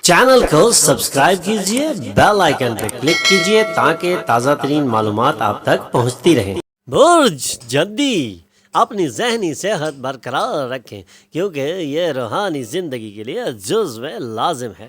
Channel کو subscribe کیجئے، bell icon پہ کلک کیجئے تاکہ تازہ ترین معلومات آپ تک پہنچتی رہیں۔ برج جدی اپنی ذہنی صحت برقرار رکھیں کیونکہ یہ روحانی زندگی کے لیے جزو لازم ہے۔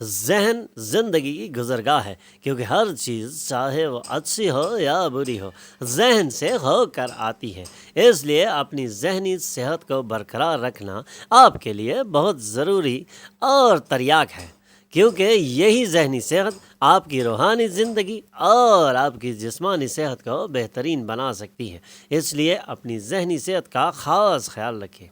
ذہن زندگی کی گزرگاہ ہے کیونکہ ہر چیز چاہے وہ اچھی ہو یا بری ہو ذہن سے ہو کر آتی ہے، اس لیے اپنی ذہنی صحت کو برقرار رکھنا آپ کے لیے بہت ضروری اور تریاک ہے، کیونکہ یہی ذہنی صحت آپ کی روحانی زندگی اور آپ کی جسمانی صحت کو بہترین بنا سکتی ہے۔ اس لیے اپنی ذہنی صحت کا خاص خیال رکھیں۔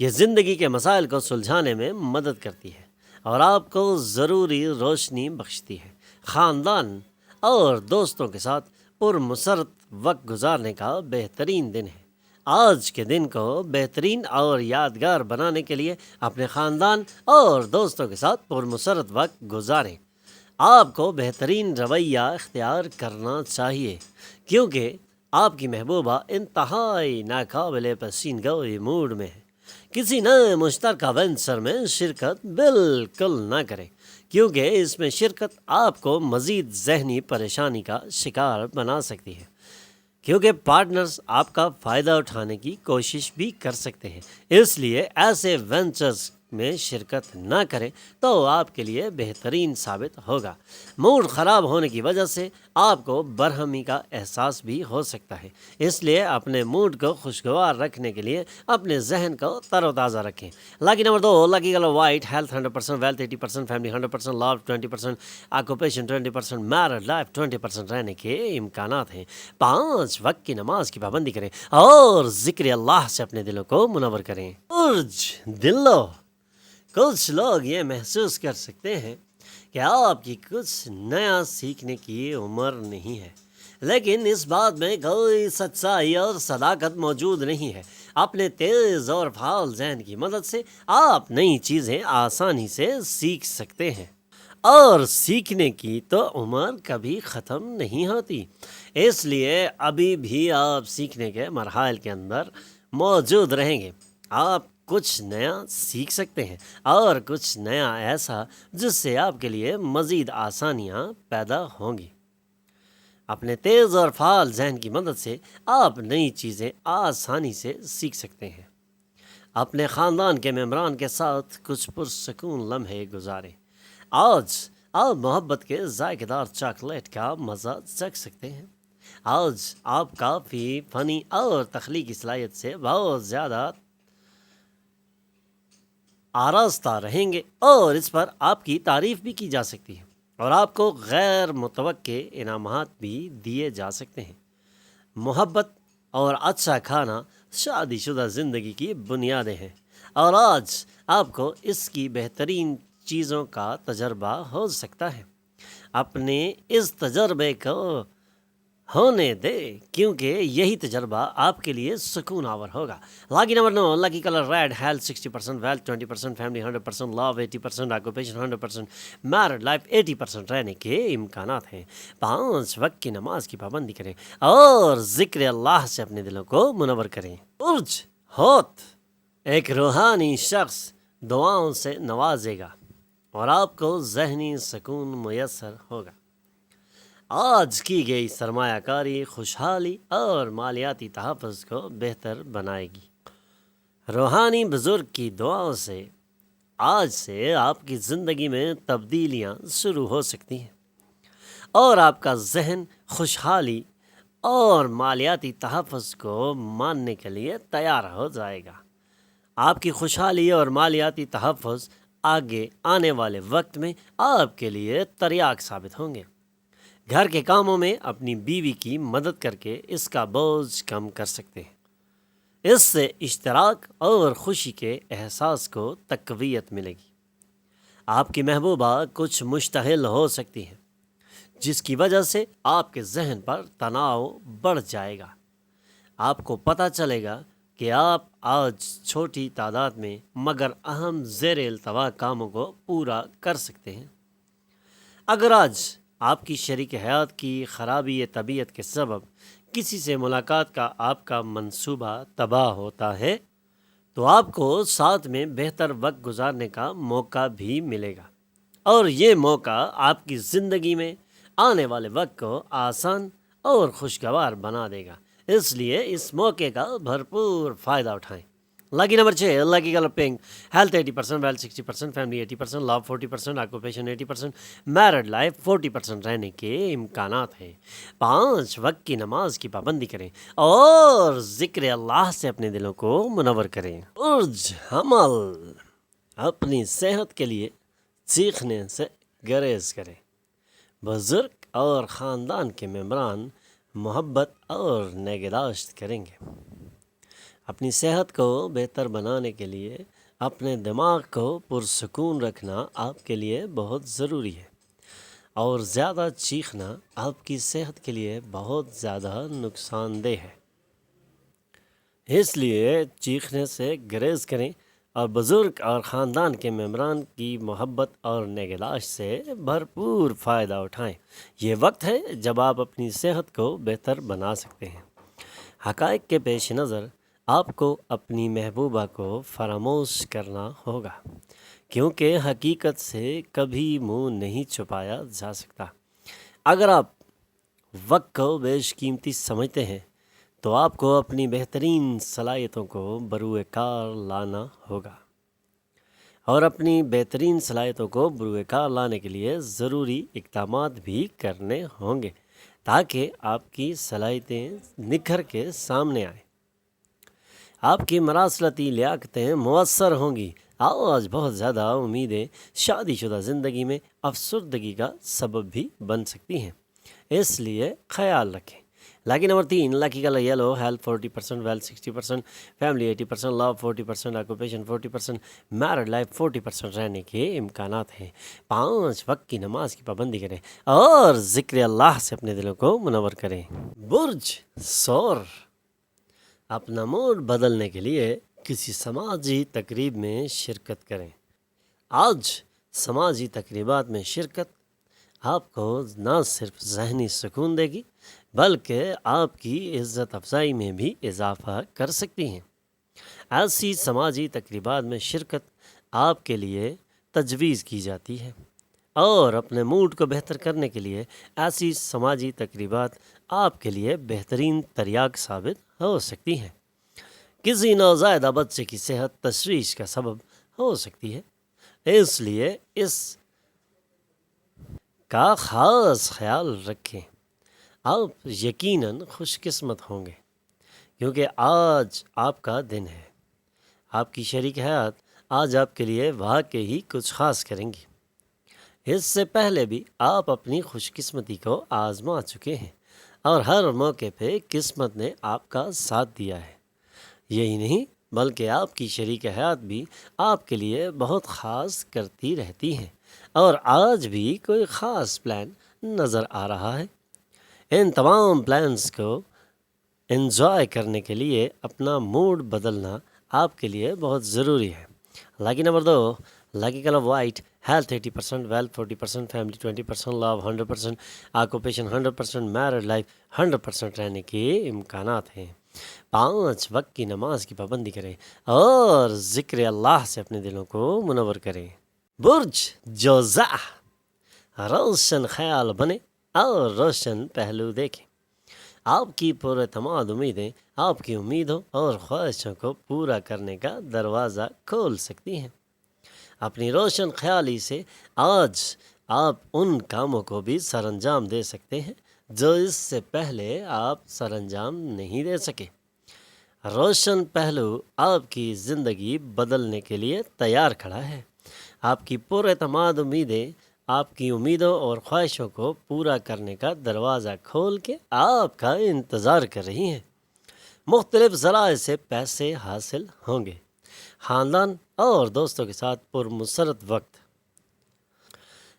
یہ زندگی کے مسائل کو سلجھانے میں مدد کرتی ہے اور آپ کو ضروری روشنی بخشتی ہے۔ خاندان اور دوستوں کے ساتھ پرمسرت وقت گزارنے کا بہترین دن ہے۔ آج کے دن کو بہترین اور یادگار بنانے کے لیے اپنے خاندان اور دوستوں کے ساتھ پرمسرت وقت گزاریں۔ آپ کو بہترین رویہ اختیار کرنا چاہیے کیونکہ آپ کی محبوبہ انتہائی ناقابل پسین گوئی موڈ میں ہے۔ کسی نئے مشترکہ وینچر میں شرکت بالکل نہ کریں کیونکہ اس میں شرکت آپ کو مزید ذہنی پریشانی کا شکار بنا سکتی ہے، کیونکہ پارٹنرز آپ کا فائدہ اٹھانے کی کوشش بھی کر سکتے ہیں۔ اس لیے ایسے وینچرز میں شرکت نہ کریں تو آپ کے لیے بہترین ثابت ہوگا۔ موڈ خراب ہونے کی وجہ سے آپ کو برہمی کا احساس بھی ہو سکتا ہے، اس لیے اپنے موڈ کو خوشگوار رکھنے کے لیے اپنے ذہن کو تر و تازہ رکھیں۔ Lucky number 2، lucky colour white, health 100%، wealth 80%، family 100%، love 20%، occupation 20%، married life 20% رہنے کے امکانات ہیں۔ 5 وقت کی نماز کی پابندی کریں اور ذکر اللہ سے اپنے دلوں کو منور کریں۔ برج دلو، کچھ لوگ یہ محسوس کر سکتے ہیں کہ آپ کی کچھ نیا سیکھنے کی عمر نہیں ہے، لیکن اس بات میں کوئی سچائی اور صداقت موجود نہیں ہے۔ اپنے تیز اور فعال ذہن کی مدد سے آپ نئی چیزیں آسانی سے سیکھ سکتے ہیں، اور سیکھنے کی تو عمر کبھی ختم نہیں ہوتی، اس لیے ابھی بھی آپ سیکھنے کے مراحل کے اندر موجود رہیں گے۔ آپ کچھ نیا سیکھ سکتے ہیں اور کچھ نیا ایسا جس سے آپ کے لیے مزید آسانیاں پیدا ہوں گی۔ اپنے تیز اور فعال ذہن کی مدد سے آپ نئی چیزیں آسانی سے سیکھ سکتے ہیں۔ اپنے خاندان کے ممبران کے ساتھ کچھ پرسکون لمحے گزاریں۔ آج آپ محبت کے ذائقہ دار چاکلیٹ کا مزہ چکھ سکتے ہیں۔ آج آپ کافی فنی اور تخلیقی صلاحیت سے بہت زیادہ آراستہ رہیں گے اور اس پر آپ کی تعریف بھی کی جا سکتی ہے اور آپ کو غیر متوقع انعامات بھی دیے جا سکتے ہیں۔ محبت اور اچھا کھانا شادی شدہ زندگی کی بنیادیں ہیں اور آج آپ کو اس کی بہترین چیزوں کا تجربہ ہو سکتا ہے۔ اپنے اس تجربے کو ہونے دے کیونکہ یہی تجربہ آپ کے لیے سکون آور ہوگا۔ Lucky number 9، lucky colour red, health 60%، wealth 20%، family 100%، love 80%، occupation 100%، married life 80% رہنے کے امکانات ہیں۔ 5 وقت کی نماز کی پابندی کریں اور ذکر اللہ سے اپنے دلوں کو منور کریں۔ برج ہوت، ایک روحانی شخص دعاؤں سے نوازے گا اور آپ کو ذہنی سکون میسر ہوگا۔ آج کی گئی سرمایہ کاری خوشحالی اور مالیاتی تحفظ کو بہتر بنائے گی۔ روحانی بزرگ کی دعاؤں سے آج سے آپ کی زندگی میں تبدیلیاں شروع ہو سکتی ہیں اور آپ کا ذہن خوشحالی اور مالیاتی تحفظ کو ماننے کے لیے تیار ہو جائے گا۔ آپ کی خوشحالی اور مالیاتی تحفظ آگے آنے والے وقت میں آپ کے لیے تریاک ثابت ہوں گے۔ گھر کے کاموں میں اپنی بیوی کی مدد کر کے اس کا بوجھ کم کر سکتے ہیں۔ اس سے اشتراک اور خوشی کے احساس کو تقویت ملے گی۔ آپ کی محبوبہ کچھ مشتعل ہو سکتی ہیں جس کی وجہ سے آپ کے ذہن پر تناؤ بڑھ جائے گا۔ آپ کو پتہ چلے گا کہ آپ آج چھوٹی تعداد میں مگر اہم زیر التوا کاموں کو پورا کر سکتے ہیں۔ اگر آج آپ کی شریک حیات کی خرابی طبیعت کے سبب کسی سے ملاقات کا آپ کا منصوبہ تباہ ہوتا ہے تو آپ کو ساتھ میں بہتر وقت گزارنے کا موقع بھی ملے گا، اور یہ موقع آپ کی زندگی میں آنے والے وقت کو آسان اور خوشگوار بنا دے گا۔ اس لیے اس موقع کا بھرپور فائدہ اٹھائیں۔ Lucky number 6، lucky colour pink, health 80%، wealth 60%، family 80%، love 40%، occupation 80%، married life 40% رہنے کے امکانات ہیں۔ 5 وقت کی نماز کی پابندی کریں اور ذکر اللہ سے اپنے دلوں کو منور کریں۔ برج حمل، اپنی صحت کے لیے سیکھنے سے گریز کریں۔ بزرگ اور خاندان کے ممبران محبت اور نگہداشت کریں گے۔ اپنی صحت کو بہتر بنانے کے لیے اپنے دماغ کو پرسکون رکھنا آپ کے لیے بہت ضروری ہے، اور زیادہ چیخنا آپ کی صحت کے لیے بہت زیادہ نقصان دہ ہے۔ اس لیے چیخنے سے گریز کریں اور بزرگ اور خاندان کے ممبران کی محبت اور نگہداشت سے بھرپور فائدہ اٹھائیں۔ یہ وقت ہے جب آپ اپنی صحت کو بہتر بنا سکتے ہیں۔ حقائق کے پیش نظر آپ کو اپنی محبوبہ کو فراموش کرنا ہوگا، کیونکہ حقیقت سے کبھی منہ نہیں چھپایا جا سکتا۔ اگر آپ وقت کو بیش قیمتی سمجھتے ہیں تو آپ کو اپنی بہترین صلاحیتوں کو بروئے کار لانا ہوگا، اور اپنی بہترین صلاحیتوں کو بروئے کار لانے کے لیے ضروری اقدامات بھی کرنے ہوں گے تاکہ آپ کی صلاحیتیں نکھر کے سامنے آئیں۔ آپ کی مراسلاتی لیاقتیں مؤثر ہوں گی۔ آج بہت زیادہ امیدیں شادی شدہ زندگی میں افسردگی کا سبب بھی بن سکتی ہیں، اس لیے خیال رکھیں۔ Lucky number 3، lucky colour yellow, health 40%، wealth 60%، family 80%، love 40%، occupation 40%، married life 40% رہنے کے امکانات ہیں۔ 5 وقت کی نماز کی پابندی کریں اور ذکر اللہ سے اپنے دلوں کو منور کریں۔ برج ثور، اپنا موڈ بدلنے کے لیے کسی سماجی تقریب میں شرکت کریں۔ آج سماجی تقریبات میں شرکت آپ کو نہ صرف ذہنی سکون دے گی بلکہ آپ کی عزت افزائی میں بھی اضافہ کر سکتی ہیں۔ ایسی سماجی تقریبات میں شرکت آپ کے لیے تجویز کی جاتی ہے، اور اپنے موڈ کو بہتر کرنے کے لیے ایسی سماجی تقریبات آپ کے لیے بہترین تریاق ثابت ہو سکتی ہیں۔ کسی نوزائیدہ بچے کی صحت تشویش کا سبب ہو سکتی ہے، اس لیے اس کا خاص خیال رکھیں۔ آپ یقیناً خوش قسمت ہوں گے کیونکہ آج آپ کا دن ہے۔ آپ کی شریک حیات آج آپ کے لیے واقعی کچھ خاص کریں گی۔ اس سے پہلے بھی آپ اپنی خوش قسمتی کو آزما چکے ہیں، اور ہر موقع پہ قسمت نے آپ کا ساتھ دیا ہے۔ یہی نہیں بلکہ آپ کی شریک حیات بھی آپ کے لیے بہت خاص کرتی رہتی ہیں، اور آج بھی کوئی خاص پلان نظر آ رہا ہے۔ ان تمام پلانز کو انجوائے کرنے کے لیے اپنا موڈ بدلنا آپ کے لیے بہت ضروری ہے۔ Lucky number 2، lucky colour white, health 80%، wealth 40%، family 20%، love 100%، occupation 100%، married life 100% رہنے کے امکانات ہیں۔ 5 وقت کی نماز کی پابندی کریں اور ذکر اللہ سے اپنے دلوں کو منور کریں۔ برج جوزا، روشن خیال بنے اور روشن پہلو دیکھیں۔ آپ کی پر اعتماد امیدیں آپ کی امیدوں اور خواہشوں کو پورا کرنے کا دروازہ کھول سکتی ہیں۔ اپنی روشن خیالی سے آج آپ ان کاموں کو بھی سر انجام دے سکتے ہیں جو اس سے پہلے آپ سر انجام نہیں دے سکے۔ روشن پہلو آپ کی زندگی بدلنے کے لیے تیار کھڑا ہے۔ آپ کی پر اعتماد امیدیں آپ کی امیدوں اور خواہشوں کو پورا کرنے کا دروازہ کھول کے آپ کا انتظار کر رہی ہیں۔ مختلف ذرائع سے پیسے حاصل ہوں گے۔ خاندان اور دوستوں کے ساتھ پرمسرت وقت۔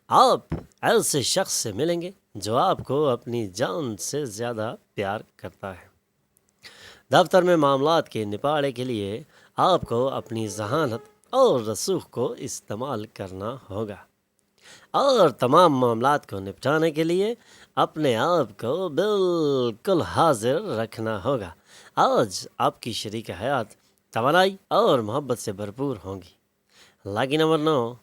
آپ ایسے شخص سے ملیں گے جو آپ کو اپنی جان سے زیادہ پیار کرتا ہے۔ دفتر میں معاملات کے نپاڑے کے لیے آپ کو اپنی ذہانت اور رسوخ کو استعمال کرنا ہوگا، اور تمام معاملات کو نپٹانے کے لیے اپنے آپ کو بالکل حاضر رکھنا ہوگا۔ آج آپ کی شریک حیات توانائی اور محبت سے بھرپور ہوں گی۔ Lucky number 9،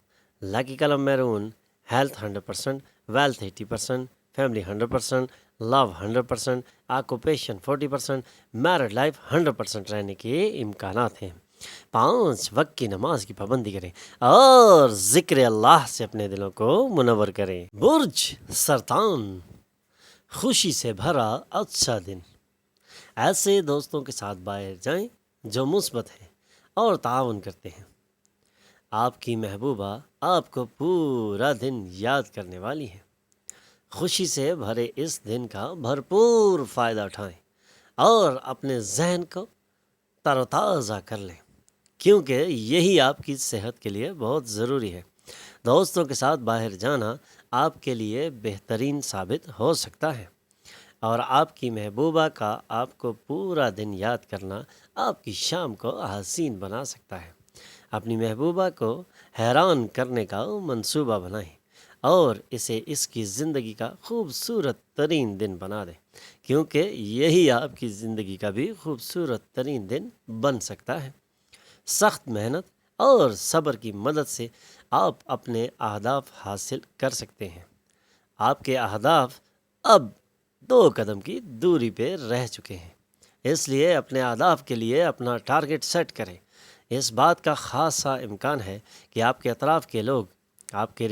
lucky colour maroon, health 100%، wealth 80%، family 100%، love 100%، occupation 40%، married life 100% رہنے کے امکانات ہیں۔ 5 وقت کی نماز کی پابندی کریں اور ذکر اللہ سے اپنے دلوں کو منور کریں۔ برج سرطان، خوشی سے بھرا اچھا دن۔ ایسے دوستوں کے ساتھ باہر جائیں جو مثبت ہیں اور تعاون کرتے ہیں۔ آپ کی محبوبہ آپ کو پورا دن یاد کرنے والی ہے۔ خوشی سے بھرے اس دن کا بھرپور فائدہ اٹھائیں اور اپنے ذہن کو تر و تازہ کر لیں، کیونکہ یہی آپ کی صحت کے لیے بہت ضروری ہے۔ دوستوں کے ساتھ باہر جانا آپ کے لیے بہترین ثابت ہو سکتا ہے، اور آپ کی محبوبہ کا آپ کو پورا دن یاد کرنا آپ کی شام کو حسین بنا سکتا ہے۔ اپنی محبوبہ کو حیران کرنے کا منصوبہ بنائیں اور اسے اس کی زندگی کا خوبصورت ترین دن بنا دیں، کیونکہ یہی آپ کی زندگی کا بھی خوبصورت ترین دن بن سکتا ہے۔ سخت محنت اور صبر کی مدد سے آپ اپنے اہداف حاصل کر سکتے ہیں۔ آپ کے اہداف اب 2 قدم کی دوری پہ رہ چکے ہیں، اس لیے اپنے اہداف کے لیے اپنا ٹارگٹ سیٹ کریں۔ اس بات کا خاصا امکان ہے کہ آپ کے اطراف کے لوگ آپ کے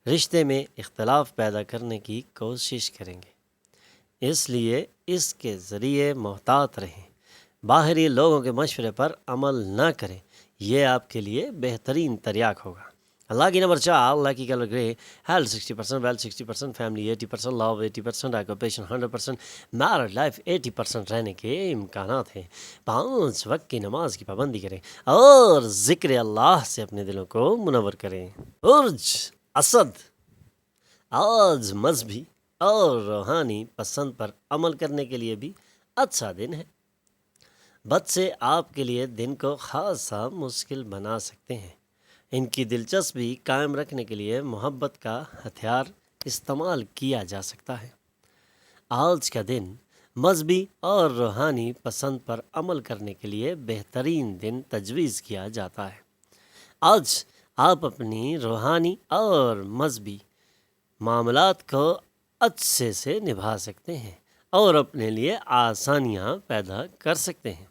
رشتے میں اختلاف پیدا کرنے کی کوشش کریں گے، اس لیے اس کے ذریعے محتاط رہیں۔ باہری لوگوں کے مشورے پر عمل نہ کریں، یہ آپ کے لیے بہترین تریاق ہوگا۔ لاکی نمبر 4، لاکی کلر گرے، ہیلتھ 60%، ویلتھ 60%، فیملی 80%، لو 80%، آکوپیشن 100%، میرڈ لائف 80% رہنے کے امکانات ہیں۔ 5 وقت کی نماز کی پابندی کریں اور ذکر اللہ سے اپنے دلوں کو منور کریں۔ برج اسد، آج مذہبی اور روحانی پسند پر عمل کرنے کے لیے بھی اچھا دن ہے۔ بچے آپ کے لیے دن کو خاصا مشکل بنا سکتے ہیں۔ ان کی دلچسپی قائم رکھنے کے لیے محبت کا ہتھیار استعمال کیا جا سکتا ہے۔ آج کا دن مذہبی اور روحانی پسند پر عمل کرنے کے لیے بہترین دن تجویز کیا جاتا ہے۔ آج آپ اپنی روحانی اور مذہبی معاملات کو اچھے سے نبھا سکتے ہیں اور اپنے لیے آسانیاں پیدا کر سکتے ہیں،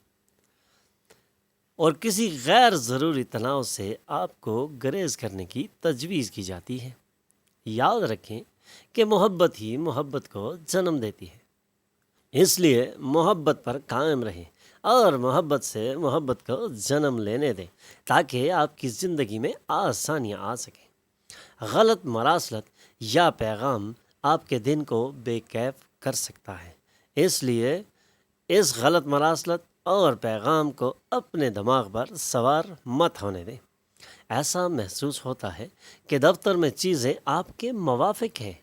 اور کسی غیر ضروری تناؤ سے آپ کو گریز کرنے کی تجویز کی جاتی ہے۔ یاد رکھیں کہ محبت ہی محبت کو جنم دیتی ہے، اس لیے محبت پر قائم رہیں اور محبت سے محبت کو جنم لینے دیں تاکہ آپ کی زندگی میں آسانیاں آ سکیں۔ غلط مراسلت یا پیغام آپ کے دن کو بے کیف کر سکتا ہے، اس لیے اس غلط مراسلت اور پیغام کو اپنے دماغ پر سوار مت ہونے دیں۔ ایسا محسوس ہوتا ہے کہ دفتر میں چیزیں آپ کے موافق ہیں۔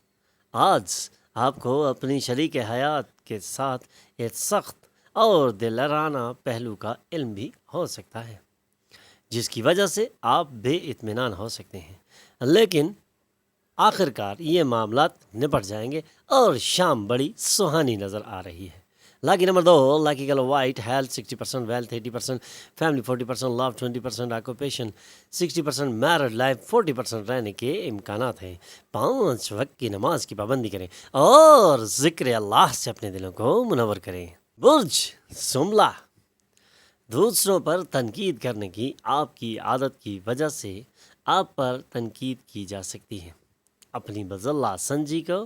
آج آپ کو اپنی شریک حیات کے ساتھ ایک سخت اور دلرانہ پہلو کا علم بھی ہو سکتا ہے، جس کی وجہ سے آپ بے اطمینان ہو سکتے ہیں، لیکن آخر کار یہ معاملات نپٹ جائیں گے اور شام بڑی سہانی نظر آ رہی ہے۔ Lucky number 2، lucky colour white, health 60%، wealth 80%، family 40%، love 20%، occupation 60%، married life 40% رہنے کے امکانات ہیں۔ 5 وقت کی نماز کی پابندی کریں اور ذکر اللہ سے اپنے دلوں کو منور کریں۔ برج شملہ، دوسروں پر تنقید کرنے کی آپ کی عادت کی وجہ سے آپ پر تنقید کی جا سکتی ہے۔ اپنی بزلہ سنجی کو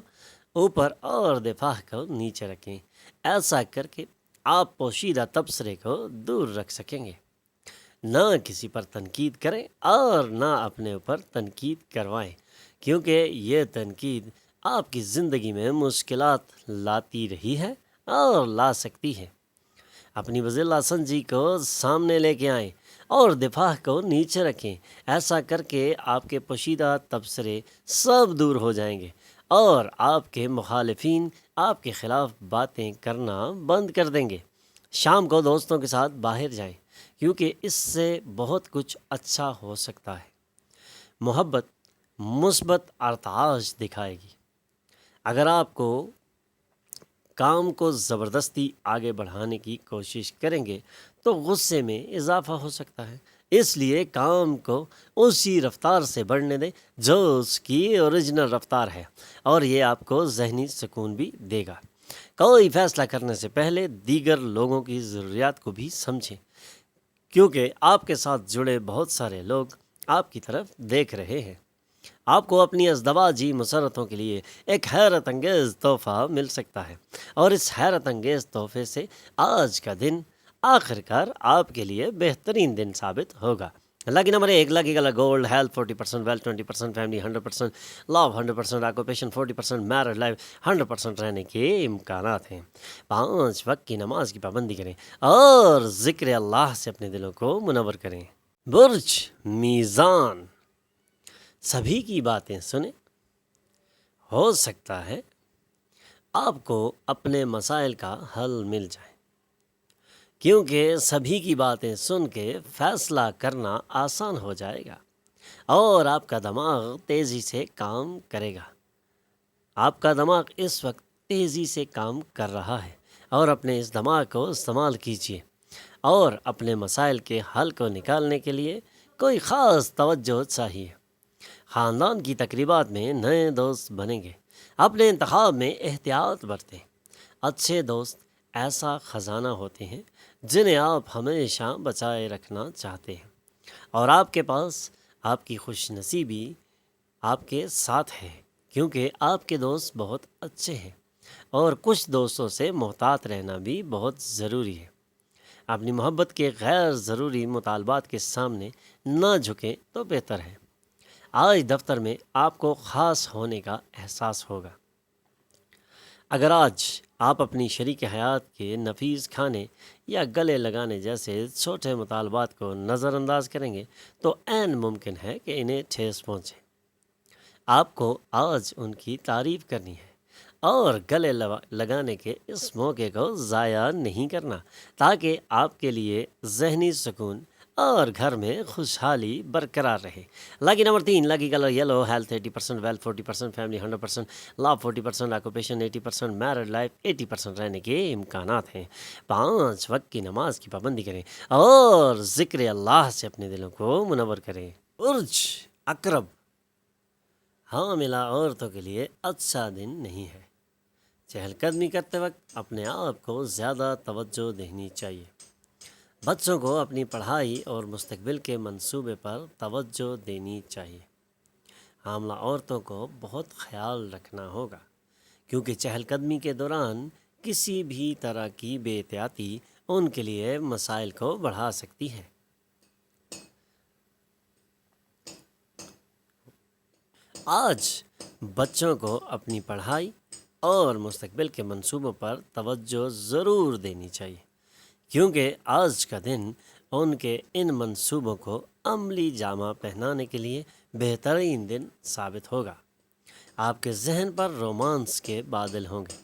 اوپر اور دفاع کو نیچے رکھیں، ایسا کر کے آپ پوشیدہ تبصرے کو دور رکھ سکیں گے۔ نہ کسی پر تنقید کریں اور نہ اپنے اوپر تنقید کروائیں، کیونکہ یہ تنقید آپ کی زندگی میں مشکلات لاتی رہی ہے اور لا سکتی ہے۔ اپنی بزلہ سنجی کو سامنے لے کے آئیں اور دفاع کو نیچے رکھیں، ایسا کر کے آپ کے پوشیدہ تبصرے سب دور ہو جائیں گے اور آپ کے مخالفین آپ کے خلاف باتیں کرنا بند کر دیں گے۔ شام کو دوستوں کے ساتھ باہر جائیں، کیونکہ اس سے بہت کچھ اچھا ہو سکتا ہے۔ محبت مثبت ارتعاش دکھائے گی۔ اگر آپ کو کام کو زبردستی آگے بڑھانے کی کوشش کریں گے تو غصے میں اضافہ ہو سکتا ہے۔ اس لیے کام کو اسی رفتار سے بڑھنے دیں جو اس کی اوریجنل رفتار ہے، اور یہ آپ کو ذہنی سکون بھی دے گا۔ کوئی فیصلہ کرنے سے پہلے دیگر لوگوں کی ضروریات کو بھی سمجھیں، کیونکہ آپ کے ساتھ جڑے بہت سارے لوگ آپ کی طرف دیکھ رہے ہیں۔ آپ کو اپنی ازدواجی مسرتوں کے لیے ایک حیرت انگیز تحفہ مل سکتا ہے، اور اس حیرت انگیز تحفے سے آج کا دن آخر کار آپ کے لیے بہترین دن ثابت ہوگا۔ Lucky number 1، lucky colour gold, health 40%، wealth 20%، family 100%، love 100%، occupation 40%، married life 100% رہنے کے امکانات ہیں۔ 5 وقت کی نماز کی پابندی کریں اور ذکر اللہ سے اپنے دلوں کو منور کریں۔ برج میزان، سبھی کی باتیں سنیں۔ ہو سکتا ہے آپ کو اپنے مسائل کا حل مل جائے، کیونکہ سبھی کی باتیں سن کے فیصلہ کرنا آسان ہو جائے گا اور آپ کا دماغ تیزی سے کام کرے گا۔ آپ کا دماغ اس وقت تیزی سے کام کر رہا ہے، اور اپنے اس دماغ کو استعمال کیجیے اور اپنے مسائل کے حل کو نکالنے کے لیے کوئی خاص توجہ چاہیے۔ خاندان کی تقریبات میں نئے دوست بنیں گے۔ اپنے انتخاب میں احتیاط برتیں۔ اچھے دوست ایسا خزانہ ہوتے ہیں جنہیں آپ ہمیشہ بچائے رکھنا چاہتے ہیں، اور آپ کے پاس آپ کی خوش نصیبی آپ کے ساتھ ہے، کیونکہ آپ کے دوست بہت اچھے ہیں، اور کچھ دوستوں سے محتاط رہنا بھی بہت ضروری ہے۔ اپنی محبت کے غیر ضروری مطالبات کے سامنے نہ جھکیں تو بہتر ہے۔ آج دفتر میں آپ کو خاص ہونے کا احساس ہوگا۔ اگر آج آپ اپنی شریک حیات کے نفیس کھانے یا گلے لگانے جیسے چھوٹے مطالبات کو نظر انداز کریں گے تو عین ممکن ہے کہ انہیں ٹھیس پہنچے۔ آپ کو آج ان کی تعریف کرنی ہے اور گلے لگانے کے اس موقع کو ضائع نہیں کرنا، تاکہ آپ کے لیے ذہنی سکون اور گھر میں خوشحالی برقرار رہے۔ Lucky number 3، lucky colour yellow, health 80%، wealth 40%، family 100%، love 40%، occupation 80%، married life 80% رہنے کے امکانات ہیں۔ 5 وقت کی نماز کی پابندی کریں اور ذکر اللہ سے اپنے دلوں کو منور کریں۔ برج عقرب، حاملہ عورتوں کے لیے اچھا دن نہیں ہے۔ چہل قدمی کرتے وقت اپنے آپ کو زیادہ توجہ دینی چاہیے۔ بچوں کو اپنی پڑھائی اور مستقبل کے منصوبے پر توجہ دینی چاہیے۔ حاملہ عورتوں کو بہت خیال رکھنا ہوگا، کیونکہ چہل قدمی کے دوران کسی بھی طرح کی بے احتیاطی ان کے لیے مسائل کو بڑھا سکتی ہے۔ آج بچوں کو اپنی پڑھائی اور مستقبل کے منصوبوں پر توجہ ضرور دینی چاہیے، کیونکہ آج کا دن ان کے ان منصوبوں کو عملی جامہ پہنانے کے لیے بہترین دن ثابت ہوگا۔ آپ کے ذہن پر رومانس کے بادل ہوں گے،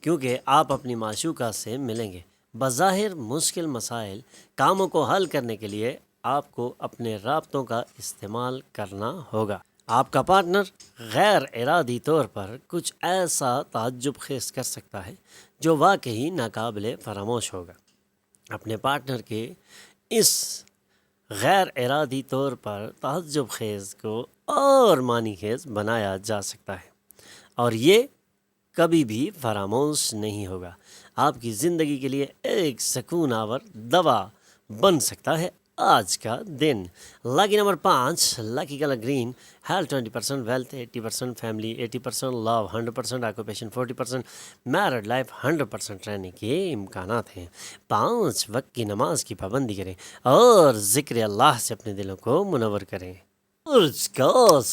کیونکہ آپ اپنی معشوقہ سے ملیں گے۔ بظاہر مشکل مسائل کاموں کو حل کرنے کے لیے آپ کو اپنے رابطوں کا استعمال کرنا ہوگا۔ آپ کا پارٹنر غیر ارادی طور پر کچھ ایسا تعجب خیز کر سکتا ہے جو واقعی ناقابل فراموش ہوگا۔ اپنے پارٹنر کے اس غیر ارادی طور پر تعجب خیز کو اور معنی خیز بنایا جا سکتا ہے، اور یہ کبھی بھی فراموش نہیں ہوگا۔ آپ کی زندگی کے لیے ایک سکون آور دوا بن سکتا ہے آج کا دن۔ Lucky number 5، lucky colour green, health 20%، wealth 80%، family 80%، love 100%، occupation 40%، married life 100% رہنے کے امکانات ہیں۔ 5 وقت کی نماز کی پابندی کریں اور ذکر اللہ سے اپنے دلوں کو منور کریں۔ برج قوس،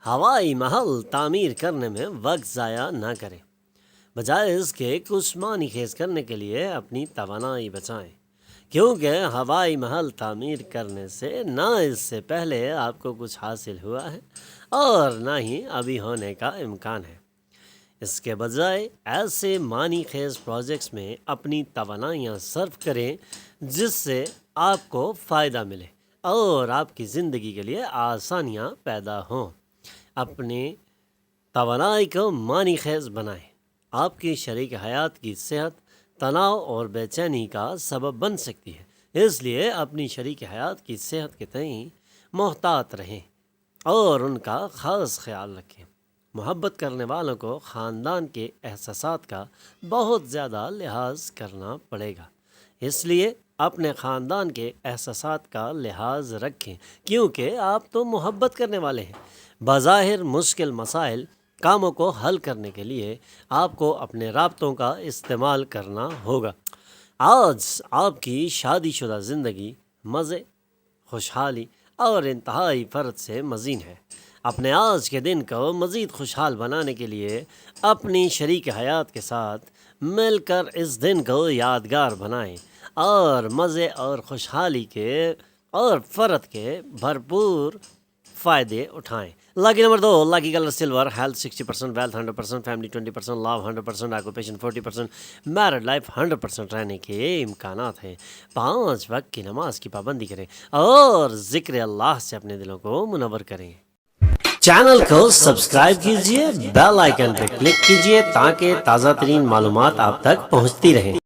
ہوائی محل تعمیر کرنے میں وقت ضائع نہ کریں، بجائے اس کے کچھ معنی خیز کرنے کے لیے اپنی توانائی بچائیں، کیونکہ ہوائی محل تعمیر کرنے سے نہ اس سے پہلے آپ کو کچھ حاصل ہوا ہے اور نہ ہی ابھی ہونے کا امکان ہے۔ اس کے بجائے ایسے معنی خیز پروجیکٹس میں اپنی توانائیاں صرف کریں جس سے آپ کو فائدہ ملے اور آپ کی زندگی کے لیے آسانیاں پیدا ہوں۔ اپنی توانائی کو معنی خیز بنائیں آپ کی شریک حیات کی صحت تناؤ اور بے چینی کا سبب بن سکتی ہے، اس لیے اپنی شریک حیات کی صحت کے تئیں محتاط رہیں اور ان کا خاص خیال رکھیں۔ محبت کرنے والوں کو خاندان کے احساسات کا بہت زیادہ لحاظ کرنا پڑے گا، اس لیے اپنے خاندان کے احساسات کا لحاظ رکھیں کیونکہ آپ تو محبت کرنے والے ہیں۔ بظاہر مشکل مسائل کاموں کو حل کرنے کے لیے آپ کو اپنے رابطوں کا استعمال کرنا ہوگا۔ آج آپ کی شادی شدہ زندگی مزے، خوشحالی اور انتہائی فرد سے مزین ہے۔ اپنے آج کے دن کو مزید خوشحال بنانے کے لیے اپنی شریک حیات کے ساتھ مل کر اس دن کو یادگار بنائیں اور مزے اور خوشحالی کے اور فرد کے بھرپور فائدے اٹھائیں۔ Lucky number 2، lucky colour silver, health 60%، wealth 100%، family 20%، love 100%، occupation 40%، married life 100% رہنے کے امکانات ہیں۔ 5 وقت کی نماز کی پابندی کریں اور ذکر اللہ سے اپنے دلوں کو منور کریں۔ چینل کو سبسکرائب کیجئے، بیل آئیکن پہ کلک کیجئے تاکہ تازہ ترین معلومات آپ تک پہنچتی رہیں۔